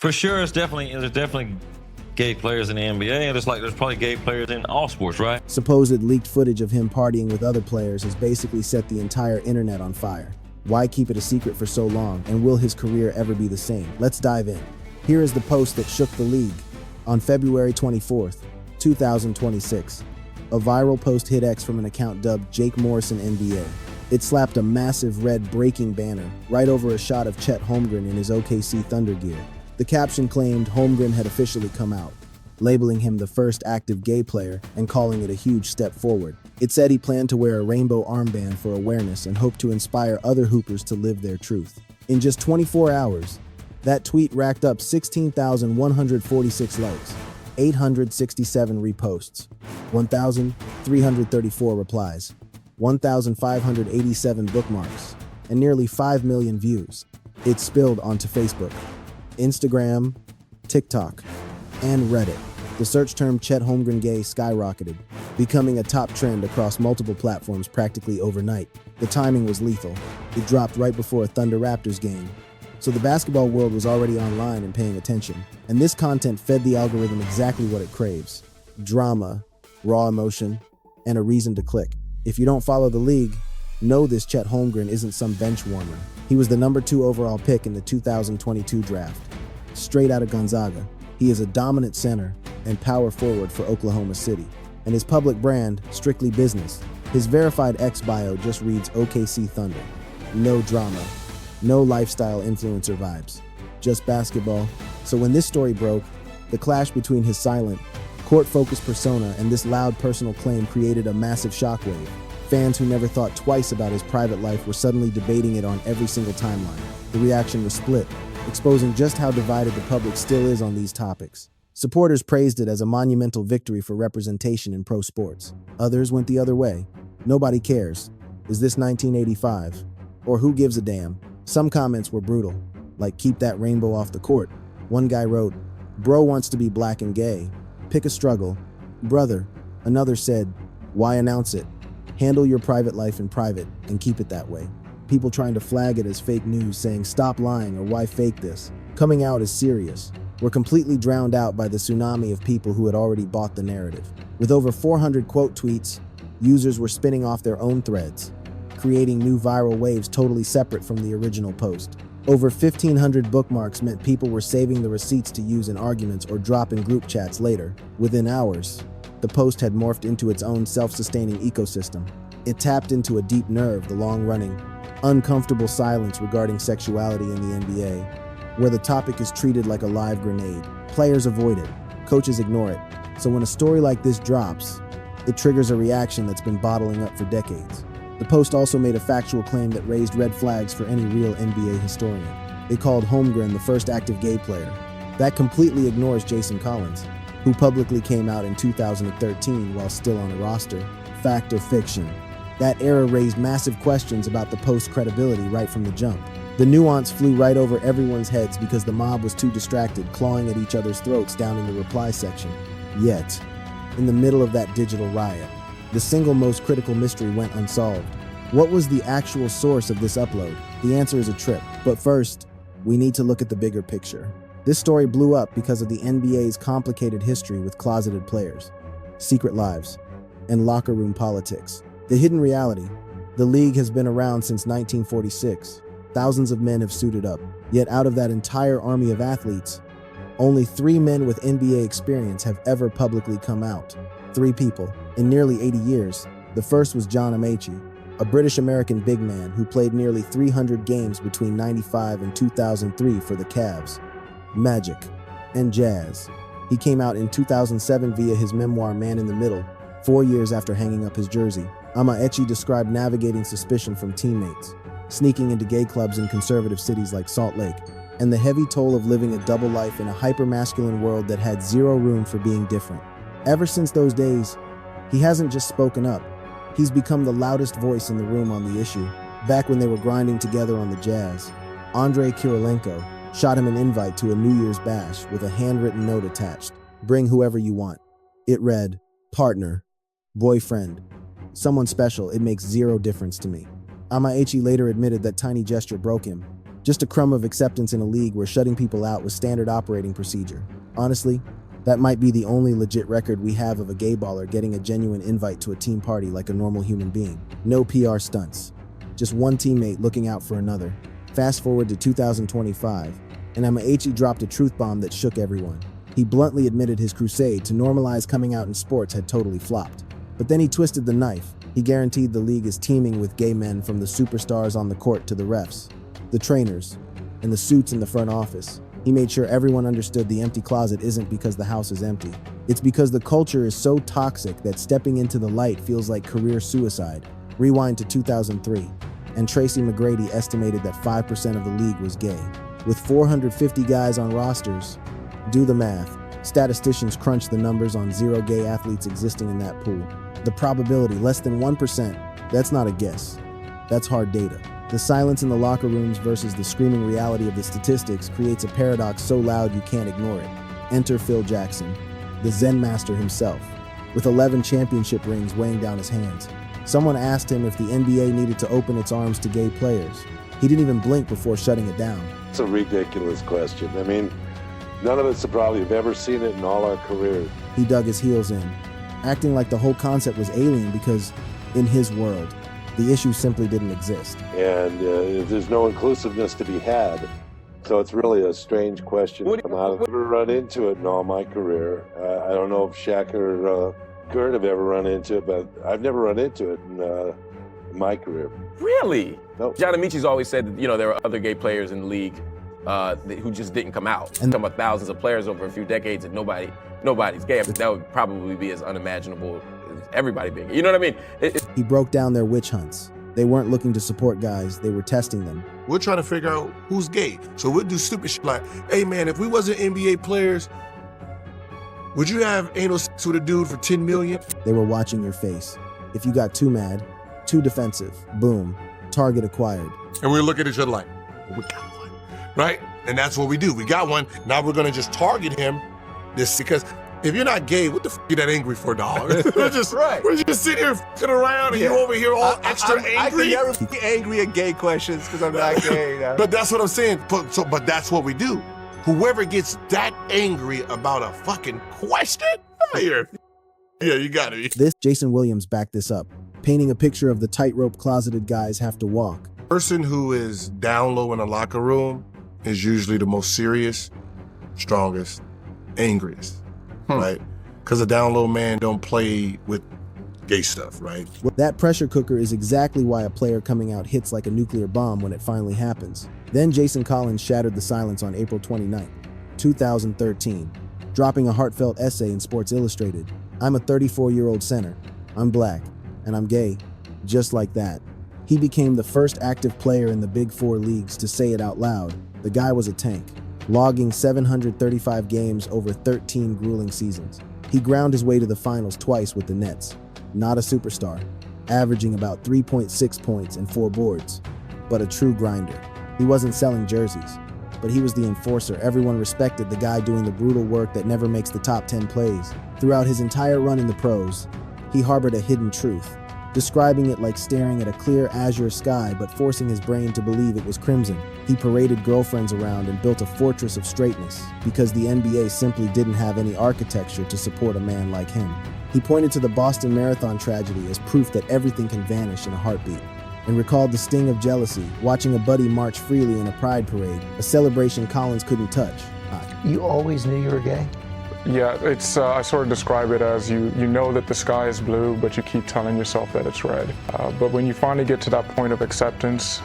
For sure, there's definitely gay players in the NBA, and there's probably gay players in all sports, right? Supposed leaked footage of him partying with other players has basically set the entire internet on fire. Why keep it a secret for so long, and will his career ever be the same? Let's dive in. Here is the post that shook the league. On February 24th, 2026, a viral post hit X from an account dubbed Jake Morrison NBA. It slapped a massive red breaking banner right over a shot of Chet Holmgren in his OKC Thunder gear. The caption claimed Holmgren had officially come out, labeling him the first active gay player and calling it a huge step forward. It said he planned to wear a rainbow armband for awareness and hoped to inspire other hoopers to live their truth. In just 24 hours, that tweet racked up 16,146 likes, 867 reposts, 1,334 replies, 1,587 bookmarks, and nearly 5 million views. It spilled onto Facebook, Instagram, TikTok, and Reddit. The search term Chet Holmgren gay skyrocketed, becoming a top trend across multiple platforms practically overnight. The timing was lethal. It dropped right before a Thunder Raptors game, so the basketball world was already online and paying attention. And this content fed the algorithm exactly what it craves: drama, raw emotion, and a reason to click. If you don't follow the league, know this Chet Holmgren isn't some bench warmer. He was the number 2 overall pick in the 2022 draft. Straight out of Gonzaga, he is a dominant center and power forward for Oklahoma City. And his public brand, strictly business. His verified X bio just reads OKC Thunder. No drama, no lifestyle influencer vibes, just basketball. So when this story broke, the clash between his silent, court-focused persona and this loud personal claim created a massive shockwave. Fans who never thought twice about his private life were suddenly debating it on every single timeline. The reaction was split, exposing just how divided the public still is on these topics. Supporters praised it as a monumental victory for representation in pro sports. Others went the other way. Nobody cares. Is this 1985? Or who gives a damn? Some comments were brutal, like keep that rainbow off the court. One guy wrote, "Bro wants to be black and gay. Pick a struggle. Brother." Another said, "Why announce it? Handle your private life in private and keep it that way." People trying to flag it as fake news, saying stop lying or why fake this. Coming out is serious. Were completely drowned out by the tsunami of people who had already bought the narrative. With over 400 quote tweets, users were spinning off their own threads, creating new viral waves totally separate from the original post. Over 1,500 bookmarks meant people were saving the receipts to use in arguments or drop in group chats later. Within hours, the post had morphed into its own self-sustaining ecosystem. It tapped into a deep nerve, the long-running, uncomfortable silence regarding sexuality in the NBA, where the topic is treated like a live grenade. Players avoid it, coaches ignore it. So when a story like this drops, it triggers a reaction that's been bottling up for decades. The post also made a factual claim that raised red flags for any real NBA historian. It called Holmgren the first active gay player. That completely ignores Jason Collins, who publicly came out in 2013 while still on a roster. Fact or fiction? That era raised massive questions about the post's credibility right from the jump. The nuance flew right over everyone's heads because the mob was too distracted, clawing at each other's throats down in the reply section. Yet, in the middle of that digital riot, the single most critical mystery went unsolved. What was the actual source of this upload? The answer is a trip. But first, we need to look at the bigger picture. This story blew up because of the NBA's complicated history with closeted players, secret lives, and locker room politics. The hidden reality: the league has been around since 1946. Thousands of men have suited up. Yet out of that entire army of athletes, only 3 men with NBA experience have ever publicly come out. 3 people in nearly 80 years. The first was John Amaechi, a British-American big man who played nearly 300 games between 95 and 2003 for the Cavs, Magic, and Jazz. He came out in 2007 via his memoir Man in the Middle, 4 years after hanging up his jersey. Amaechi described navigating suspicion from teammates, sneaking into gay clubs in conservative cities like Salt Lake, and the heavy toll of living a double life in a hyper-masculine world that had zero room for being different. Ever since those days, he hasn't just spoken up. He's become the loudest voice in the room on the issue. Back when they were grinding together on the Jazz, Andrei Kirilenko shot him an invite to a New Year's bash with a handwritten note attached. "Bring whoever you want." It read, "Partner, boyfriend, someone special, it makes zero difference to me." Amaechi later admitted that tiny gesture broke him, Just a crumb of acceptance in a league where shutting people out was standard operating procedure. Honestly, that might be the only legit record we have of a gay baller getting a genuine invite to a team party like a normal human being. No PR stunts. Just one teammate looking out for another. Fast forward to 2025, and Amaechi dropped a truth bomb that shook everyone. He bluntly admitted his crusade to normalize coming out in sports had totally flopped. But then he twisted the knife. He guaranteed the league is teeming with gay men, from the superstars on the court to the refs, the trainers, and the suits in the front office. He made sure everyone understood the empty closet isn't because the house is empty. It's because the culture is so toxic that stepping into the light feels like career suicide. Rewind to 2003, and Tracy McGrady estimated that 5% of the league was gay. With 450 guys on rosters, do the math. Statisticians crunch the numbers on 0 gay athletes existing in that pool. The probability, less than 1%, that's not a guess. That's hard data. The silence in the locker rooms versus the screaming reality of the statistics creates a paradox so loud you can't ignore it. Enter Phil Jackson, the Zen master himself, with 11 championship rings weighing down his hands. Someone asked him if the NBA needed to open its arms to gay players. He didn't even blink before shutting it down. It's a ridiculous question. I mean, none of us have probably ever seen it in all our careers. He dug his heels in, acting like the whole concept was alien because, in his world, the issue simply didn't exist. And there's no inclusiveness to be had. So it's really a strange question to come out of. I've never run into it in all my career. I don't know if Shaq or Gert have ever run into it, but I've never run into it in my career. Really? No. John Amaechi's always said that, there were other gay players in the league who just didn't come out. And talking about thousands of players over a few decades and nobody's gay. That would probably be as unimaginable as everybody being gay. You know what I mean? He broke down their witch hunts. They weren't looking to support guys, they were testing them. We're trying to figure out who's gay. So we'll do stupid shit like, hey man, if we wasn't NBA players, would you have anal sex with a dude for 10 million? They were watching your face. If you got too mad, too defensive, boom, target acquired. And we look at each other like, we got one, right? And that's what we do. We got one. Now we're gonna just target him. This because if you're not gay, what the f you that angry for, dog? We're just sitting here f***ing around and you over here all extra angry. I can never be angry at gay questions because I'm not gay. You know? But that's what I'm saying. But that's what we do. Whoever gets that angry about a fucking question, here. Yeah, you got it. Jason Williams backed this up, painting a picture of the tightrope closeted guys have to walk. Person who is down low in a locker room is usually the most serious, strongest, angriest, right? Because a down low man don't play with gay stuff, right? That pressure cooker is exactly why a player coming out hits like a nuclear bomb when it finally happens. Then Jason Collins shattered the silence on April 29, 2013, dropping a heartfelt essay in Sports Illustrated. I'm a 34-year-old center. I'm black, and I'm gay, just like that. He became the first active player in the Big Four leagues to say it out loud. The guy was a tank, logging 735 games over 13 grueling seasons. He ground his way to the finals twice with the Nets. Not a superstar, averaging about 3.6 points and 4 boards, but a true grinder. He wasn't selling jerseys, but he was the enforcer. Everyone respected the guy doing the brutal work that never makes the top 10 plays. Throughout his entire run in the pros, he harbored a hidden truth, describing it like staring at a clear azure sky but forcing his brain to believe it was crimson. He paraded girlfriends around and built a fortress of straightness because the NBA simply didn't have any architecture to support a man like him. He pointed to the Boston Marathon tragedy as proof that everything can vanish in a heartbeat, and recalled the sting of jealousy, watching a buddy march freely in a pride parade, a celebration Collins couldn't touch. You always knew you were gay? Yeah, it's I sort of describe it as you know that the sky is blue, but you keep telling yourself that it's red. But when you finally get to that point of acceptance,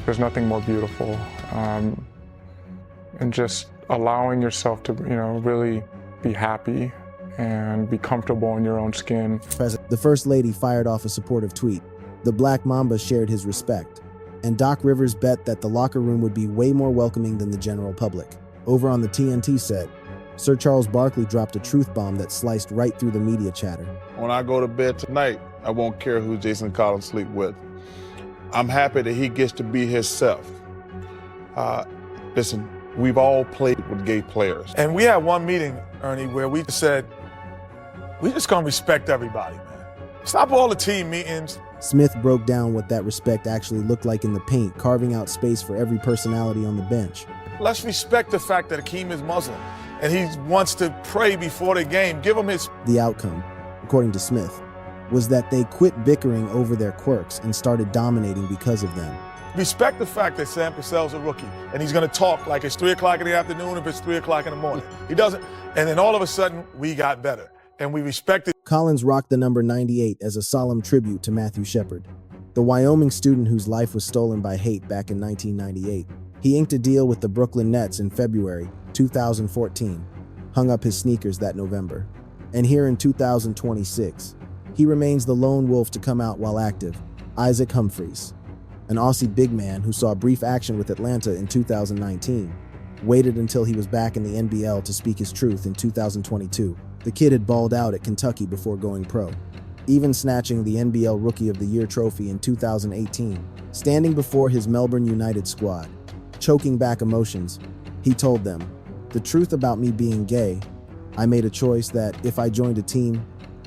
there's nothing more beautiful. And just allowing yourself to, really be happy and be comfortable in your own skin. The First Lady fired off a supportive tweet. The Black Mamba shared his respect, and Doc Rivers bet that the locker room would be way more welcoming than the general public. Over on the TNT set, Sir Charles Barkley dropped a truth bomb that sliced right through the media chatter. When I go to bed tonight, I won't care who Jason Collins sleep with. I'm happy that he gets to be himself. Listen, we've all played with gay players. And we had one meeting, Ernie, where we said, we just gonna respect everybody, man. Stop all the team meetings. Smith broke down what that respect actually looked like in the paint, carving out space for every personality on the bench. Let's respect the fact that Hakeem is Muslim and he wants to pray before the game. Give him his... The outcome, according to Smith, was that they quit bickering over their quirks and started dominating because of them. Respect the fact that Sam Cassell's a rookie and he's going to talk like it's 3 o'clock in the afternoon if it's 3 o'clock in the morning. He doesn't. And then all of a sudden, we got better and we respected. Collins rocked the number 98 as a solemn tribute to Matthew Shepard, the Wyoming student whose life was stolen by hate back in 1998. He inked a deal with the Brooklyn Nets in February 2014, hung up his sneakers that November. And here in 2026, he remains the lone wolf to come out while active, Isaac Humphries, an Aussie big man who saw brief action with Atlanta in 2019, waited until he was back in the NBL to speak his truth in 2022. The kid had balled out at Kentucky before going pro, even snatching the NBL Rookie of the Year trophy in 2018. Standing before his Melbourne United squad, choking back emotions, he told them, "The truth about me being gay, I made a choice that if I joined a team,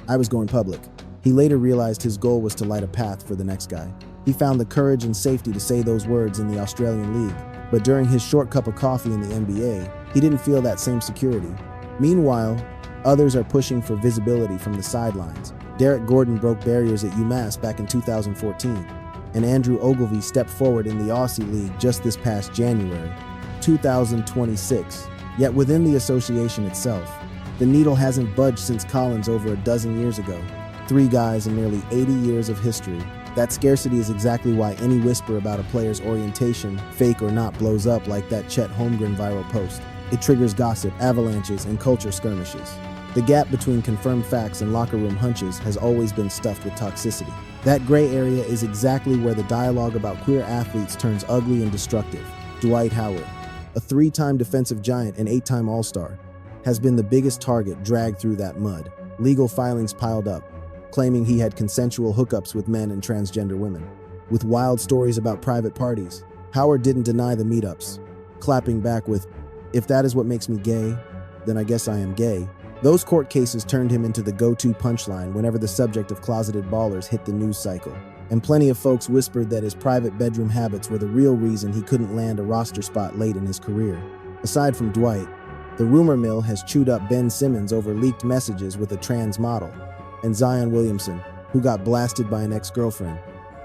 I was going public." He later realized his goal was to light a path for the next guy. He found the courage and safety to say those words in the Australian League, but during his short cup of coffee in the NBA, he didn't feel that same security. Meanwhile, others are pushing for visibility from the sidelines. Derrick Gordon broke barriers at UMass back in 2014, and Andrew Ogilvy stepped forward in the Aussie League just this past January 2026. Yet within the association itself, the needle hasn't budged since Collins over a dozen years ago. 3 guys in nearly 80 years of history. That scarcity is exactly why any whisper about a player's orientation, fake or not, blows up like that Chet Holmgren viral post. It triggers gossip, avalanches, and culture skirmishes. The gap between confirmed facts and locker room hunches has always been stuffed with toxicity. That gray area is exactly where the dialogue about queer athletes turns ugly and destructive. Dwight Howard, a 3-time defensive giant and 8-time All-Star, has been the biggest target dragged through that mud. Legal filings piled up, claiming he had consensual hookups with men and transgender women. With wild stories about private parties, Howard didn't deny the meetups, clapping back with, "If that is what makes me gay, then I guess I am gay." Those court cases turned him into the go-to punchline whenever the subject of closeted ballers hit the news cycle. And plenty of folks whispered that his private bedroom habits were the real reason he couldn't land a roster spot late in his career. Aside from Dwight, the rumor mill has chewed up Ben Simmons over leaked messages with a trans model, and Zion Williamson, who got blasted by an ex-girlfriend.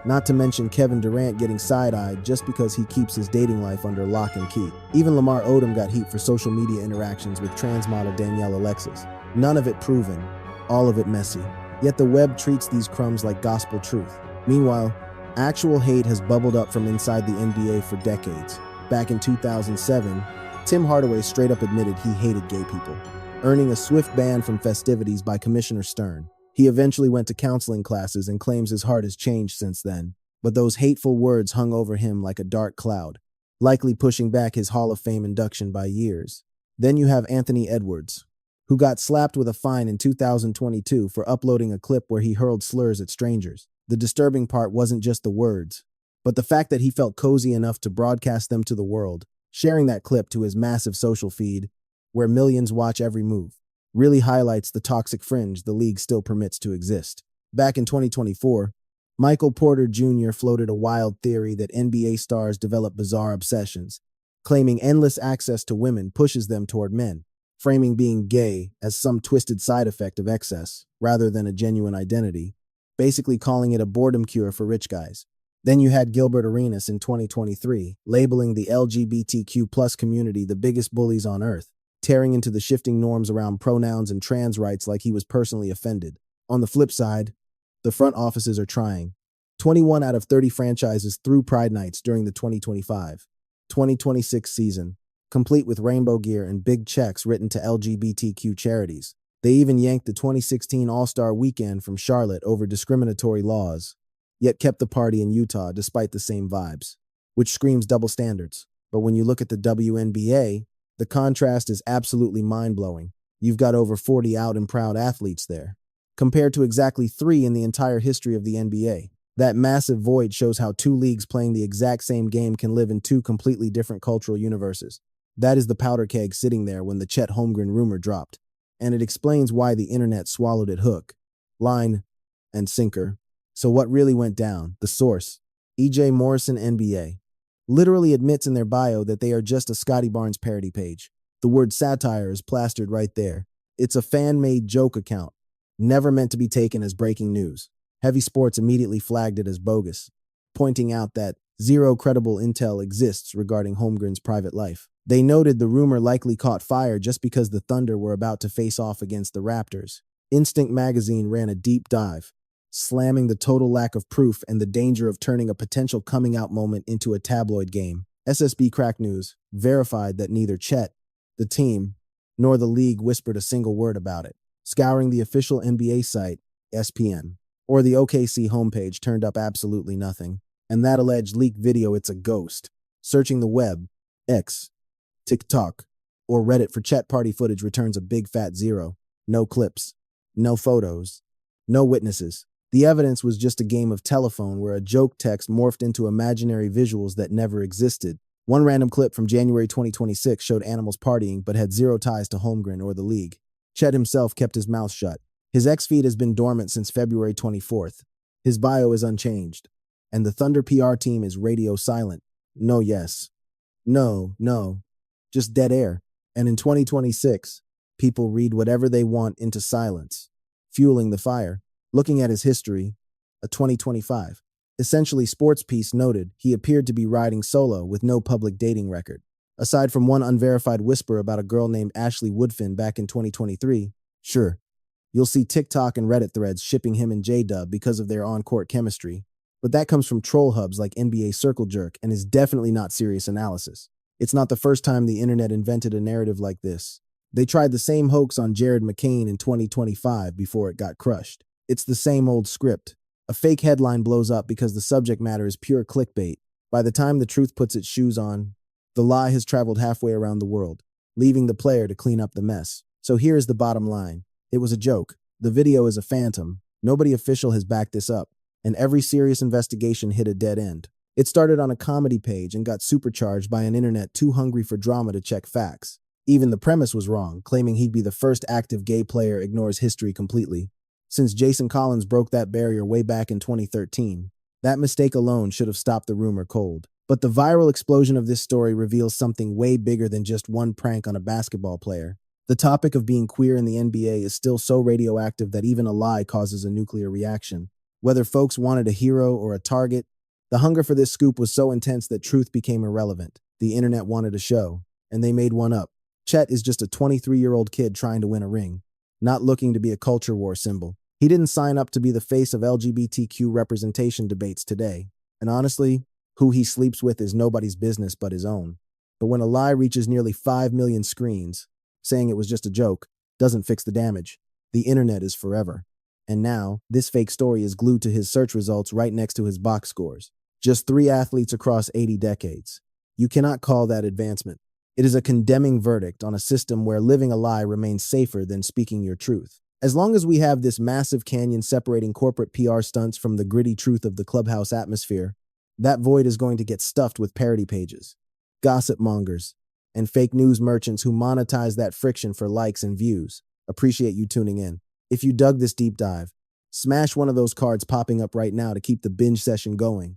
Not to mention Kevin Durant getting side-eyed just because he keeps his dating life under lock and key. Even Lamar Odom got heat for social media interactions with trans model Danielle Alexis. None of it proven, all of it messy. Yet the web treats these crumbs like gospel truth. Meanwhile, actual hate has bubbled up from inside the NBA for decades. Back in 2007, Tim Hardaway straight up admitted he hated gay people, earning a swift ban from festivities by Commissioner Stern. He eventually went to counseling classes and claims his heart has changed since then. But those hateful words hung over him like a dark cloud, likely pushing back his Hall of Fame induction by years. Then you have Anthony Edwards, who got slapped with a fine in 2022 for uploading a clip where he hurled slurs at strangers. The disturbing part wasn't just the words, but the fact that he felt cozy enough to broadcast them to the world, sharing that clip to his massive social feed, where millions watch every move, really highlights the toxic fringe the league still permits to exist. Back in 2024, Michael Porter Jr. floated a wild theory that NBA stars develop bizarre obsessions, claiming endless access to women pushes them toward men, framing being gay as some twisted side effect of excess, rather than a genuine identity, basically calling it a boredom cure for rich guys. Then you had Gilbert Arenas in 2023, labeling the LGBTQ+ community the biggest bullies on earth, tearing into the shifting norms around pronouns and trans rights like he was personally offended. On the flip side, the front offices are trying. 21 out of 30 franchises threw Pride Nights during the 2025-2026 season, complete with rainbow gear and big checks written to LGBTQ charities. They even yanked the 2016 All-Star Weekend from Charlotte over discriminatory laws, yet kept the party in Utah despite the same vibes, which screams double standards. But when you look at the WNBA, the contrast is absolutely mind-blowing. You've got over 40 out and proud athletes there, compared to exactly 3 in the entire history of the NBA. That massive void shows how 2 leagues playing the exact same game can live in 2 completely different cultural universes. That is the powder keg sitting there when the Chet Holmgren rumor dropped, and it explains why the internet swallowed it hook, line, and sinker. So what really went down? The source, E.J. Morrison NBA, literally admits in their bio that they are just a Scottie Barnes parody page. The word satire is plastered right there. It's a fan-made joke account, never meant to be taken as breaking news. Heavy Sports immediately flagged it as bogus, pointing out that zero credible intel exists regarding Holmgren's private life. They noted the rumor likely caught fire just because the Thunder were about to face off against the Raptors. Instinct magazine ran a deep dive, slamming the total lack of proof and the danger of turning a potential coming-out moment into a tabloid game. SSB Crack News verified that neither Chet, the team, nor the league whispered a single word about it. Scouring the official NBA site, ESPN, or the OKC homepage turned up absolutely nothing. And that alleged leaked video, it's a ghost. Searching the web, X, TikTok, or Reddit for Chet party footage returns a big fat zero. No clips, no photos, no witnesses. The evidence was just a game of telephone where a joke text morphed into imaginary visuals that never existed. One random clip from January 2026 showed animals partying but had zero ties to Holmgren or the league. Chet himself kept his mouth shut. His X feed has been dormant since February 24th. His bio is unchanged. And the Thunder PR team is radio silent. No yes. No. Just dead air. And in 2026, people read whatever they want into silence, fueling the fire. Looking at his history, a 2025. Essentially sports piece noted he appeared to be riding solo with no public dating record. Aside from one unverified whisper about a girl named Ashley Woodfin back in 2023, sure, you'll see TikTok and Reddit threads shipping him and J-Dub because of their on-court chemistry. But that comes from troll hubs like NBA Circle Jerk and is definitely not serious analysis. It's not the first time the internet invented a narrative like this. They tried the same hoax on Jared McCain in 2025 before it got crushed. It's the same old script. A fake headline blows up because the subject matter is pure clickbait. By the time the truth puts its shoes on, the lie has traveled halfway around the world, leaving the player to clean up the mess. So here's the bottom line. It was a joke. The video is a phantom. Nobody official has backed this up. And every serious investigation hit a dead end. It started on a comedy page and got supercharged by an internet too hungry for drama to check facts. Even the premise was wrong, claiming he'd be the first active gay player ignores history completely. Since Jason Collins broke that barrier way back in 2013, that mistake alone should have stopped the rumor cold. But the viral explosion of this story reveals something way bigger than just one prank on a basketball player. The topic of being queer in the NBA is still so radioactive that even a lie causes a nuclear reaction. Whether folks wanted a hero or a target, the hunger for this scoop was so intense that truth became irrelevant. The internet wanted a show, and they made one up. Chet is just a 23-year-old kid trying to win a ring, not looking to be a culture war symbol. He didn't sign up to be the face of LGBTQ representation debates today. And honestly, who he sleeps with is nobody's business but his own. But when a lie reaches nearly 5 million screens, saying it was just a joke doesn't fix the damage. The internet is forever. And now, this fake story is glued to his search results right next to his box scores. Just 3 athletes across 80 decades. You cannot call that advancement. It is a condemning verdict on a system where living a lie remains safer than speaking your truth. As long as we have this massive canyon separating corporate PR stunts from the gritty truth of the clubhouse atmosphere, that void is going to get stuffed with parody pages, gossip mongers, and fake news merchants who monetize that friction for likes and views. Appreciate you tuning in. If you dug this deep dive, smash one of those cards popping up right now to keep the binge session going.